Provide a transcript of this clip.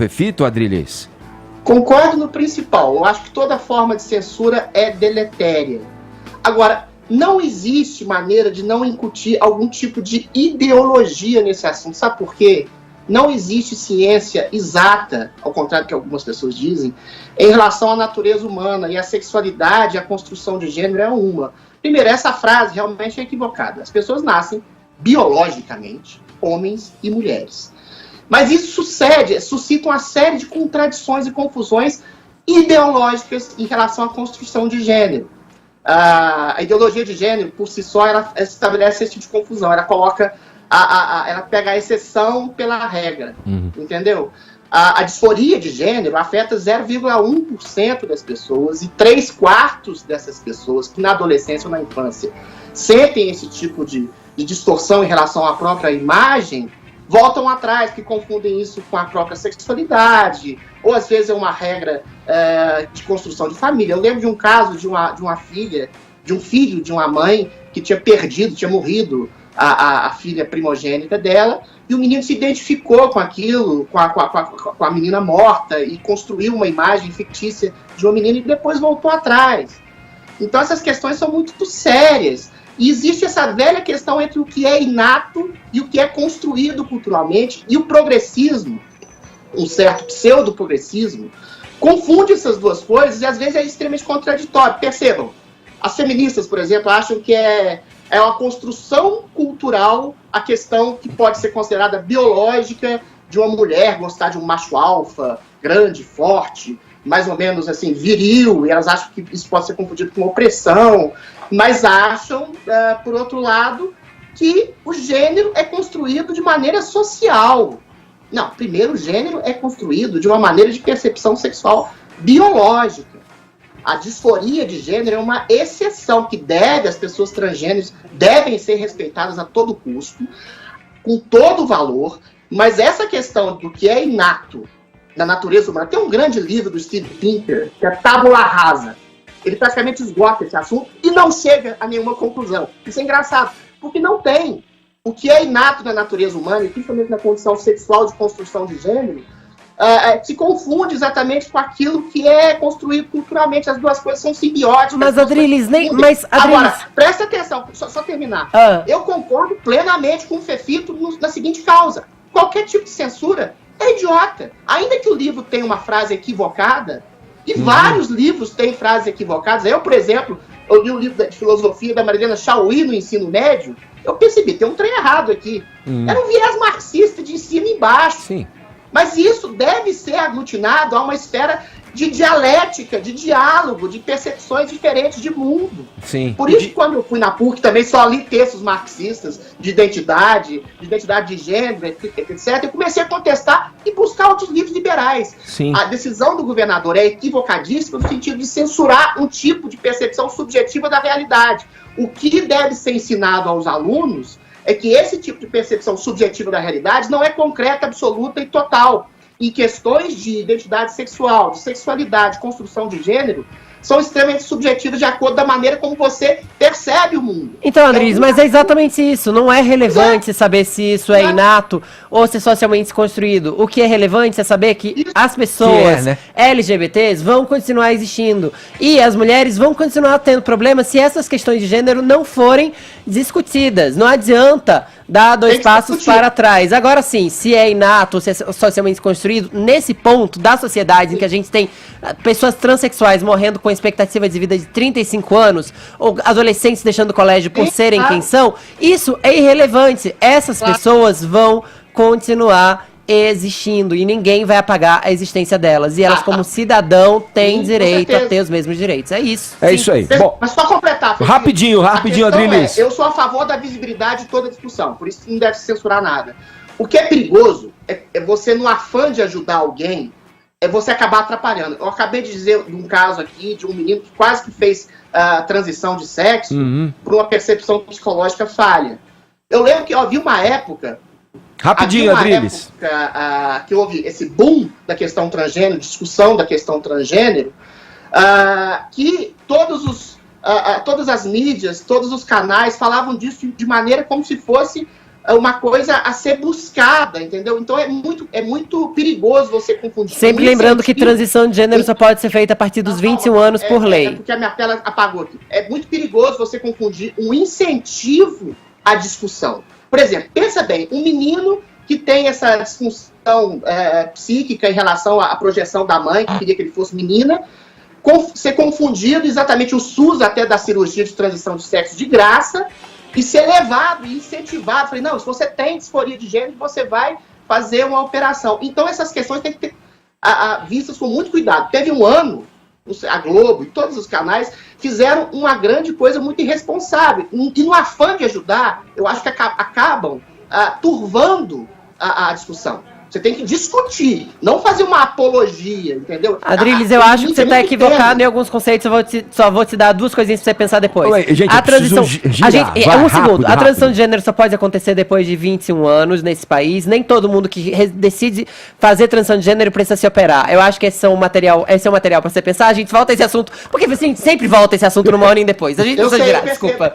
Fefito, Adriles? Concordo no principal. Eu acho que toda forma de censura é deletéria. Agora, não existe maneira de não incutir algum tipo de ideologia nesse assunto. Sabe por quê? Não existe ciência exata, ao contrário do que algumas pessoas dizem, em relação à natureza humana, e a sexualidade, a construção de gênero é uma. Primeiro, essa frase realmente é equivocada. As pessoas nascem biologicamente homens e mulheres. Mas isso suscita uma série de contradições e confusões ideológicas em relação à construção de gênero. A ideologia de gênero, por si só, ela estabelece esse tipo de confusão. Ela coloca, ela pega a exceção pela regra, entendeu? A disforia de gênero afeta 0,1% das pessoas, e 3/4 dessas pessoas que na adolescência ou na infância sentem esse tipo de distorção em relação à própria imagem, voltam atrás, que confundem isso com a própria sexualidade, ou às vezes é uma regra de construção de família. Eu lembro de um caso de uma filha, de um filho de uma mãe que tinha morrido a filha primogênita dela, e o menino se identificou com aquilo, com a menina morta, e construiu uma imagem fictícia de uma menina e depois voltou atrás. Então essas questões são muito sérias. E existe essa velha questão entre o que é inato e o que é construído culturalmente, e o progressismo, um certo pseudo-progressismo, confunde essas duas coisas e às vezes é extremamente contraditório. Percebam, as feministas, por exemplo, acham que é uma construção cultural a questão que pode ser considerada biológica de uma mulher gostar de um macho alfa, grande, forte, mais ou menos assim, viril, e elas acham que isso pode ser confundido com opressão, mas acham, por outro lado, que o gênero é construído de maneira social. Não, primeiro o gênero é construído de uma maneira de percepção sexual biológica. A disforia de gênero é uma exceção que as pessoas transgêneros devem ser respeitadas a todo custo, com todo valor, mas essa questão do que é inato da natureza humana, tem um grande livro do Steve Pinker, que é Tábula Rasa. Ele praticamente esgota esse assunto e não chega a nenhuma conclusão. Isso é engraçado, porque não tem. O que é inato da natureza humana, e principalmente na condição sexual de construção de gênero, se confunde exatamente com aquilo que é construído culturalmente. As duas coisas são simbióticas. Mas, Adriles, Agora, presta atenção, só terminar. Eu concordo plenamente com o Fefito na seguinte causa. Qualquer tipo de censura é idiota. Ainda que o livro tenha uma frase equivocada, e vários livros têm frases equivocadas. Eu, por exemplo, eu li um livro de filosofia da Marilena Chauí no ensino médio, eu percebi, tem um trem errado aqui. Era um viés marxista de cima e embaixo. Sim. Mas isso deve ser aglutinado a uma esfera de dialética, de diálogo, de percepções diferentes de mundo. Sim. Por isso, quando eu fui na PUC, também só li textos marxistas de identidade de gênero, etc. Eu comecei a contestar e buscar outros livros liberais. Sim. A decisão do governador é equivocadíssima no sentido de censurar um tipo de percepção subjetiva da realidade. O que deve ser ensinado aos alunos é que esse tipo de percepção subjetiva da realidade não é concreta, absoluta e total. E questões de identidade sexual, de sexualidade, construção de gênero, são extremamente subjetivas de acordo da maneira como você percebe o mundo. Então, Andriles, mas é exatamente isso. Não é relevante saber se isso é inato ou se é socialmente construído. O que é relevante é saber que as pessoas LGBTs vão continuar existindo. E as mulheres vão continuar tendo problemas se essas questões de gênero não forem discutidas. Não adianta dar 2 passos para trás. Agora sim, se é inato ou se é socialmente construído, nesse ponto da sociedade em que a gente tem pessoas transexuais morrendo com expectativa de vida de 35 anos, ou adolescentes deixando o colégio por serem quem são, isso é irrelevante. Essas pessoas vão continuar existindo e ninguém vai apagar a existência delas. E elas, como cidadão, têm direito a ter os mesmos direitos. É isso. É isso aí. Bom, mas só completar. Rapidinho, Adriles. Eu sou a favor da visibilidade de toda a discussão, por isso não deve se censurar nada. O que é perigoso é você, no afã de ajudar alguém, é você acabar atrapalhando. Eu acabei de dizer de um caso aqui, de um menino que quase que fez transição de sexo por uma percepção psicológica falha. Eu lembro que havia uma época... Rapidinho, Adriles. Que houve esse boom da questão transgênero, discussão da questão transgênero, que todas as mídias, todos os canais falavam disso de maneira como se fosse uma coisa a ser buscada, entendeu? Então é muito perigoso você confundir. Sempre lembrando que transição de gênero só pode ser feita a partir dos 21 anos por lei. É porque a minha tela apagou aqui. É muito perigoso você confundir um incentivo à discussão. Por exemplo, pensa bem, um menino que tem essa disfunção psíquica em relação à projeção da mãe, que queria que ele fosse menina, ser confundido exatamente o SUS até da cirurgia de transição de sexo de graça, e ser levado e incentivado. Falei, não, se você tem disforia de gênero, você vai fazer uma operação. Então, essas questões têm que ter vistas com muito cuidado. Teve um ano, a Globo e todos os canais fizeram uma grande coisa muito irresponsável. E no afã de ajudar, eu acho que acabam turvando a discussão. Você tem que discutir, não fazer uma apologia, entendeu? Adriles, eu acho que você está equivocado em alguns conceitos, só vou te dar duas coisinhas para você pensar depois. Ué, gente, a transição, segundo. A transição de gênero só pode acontecer depois de 21 anos nesse país. Nem todo mundo que decide fazer transição de gênero precisa se operar. Eu acho que esse é um material para você pensar. A gente volta a esse assunto, porque assim, sempre volta esse assunto numa hora e depois. A gente precisa girar, desculpa.